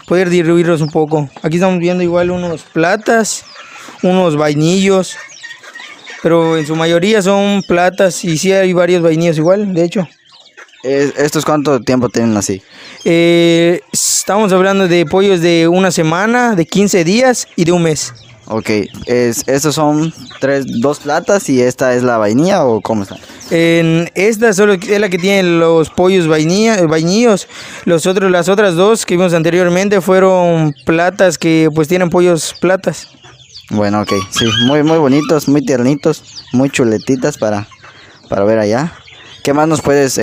poder diluirlos un poco. Aquí estamos viendo igual unos platas, unos vainillos, pero en su mayoría son platas y sí hay varios vainillos igual, de hecho. ¿Estos cuánto tiempo tienen así? Estamos hablando de pollos de una semana, de 15 días y de un mes. Ok, estos son dos platas y esta es la vainilla o cómo está. En esta solo es la que tiene los pollos vainillos. Las otras dos que vimos anteriormente fueron platas que pues tienen pollos platas. Bueno, ok, sí, muy bonitos, muy tiernitos, muy chuletitas para ver allá. ¿Qué más nos puedes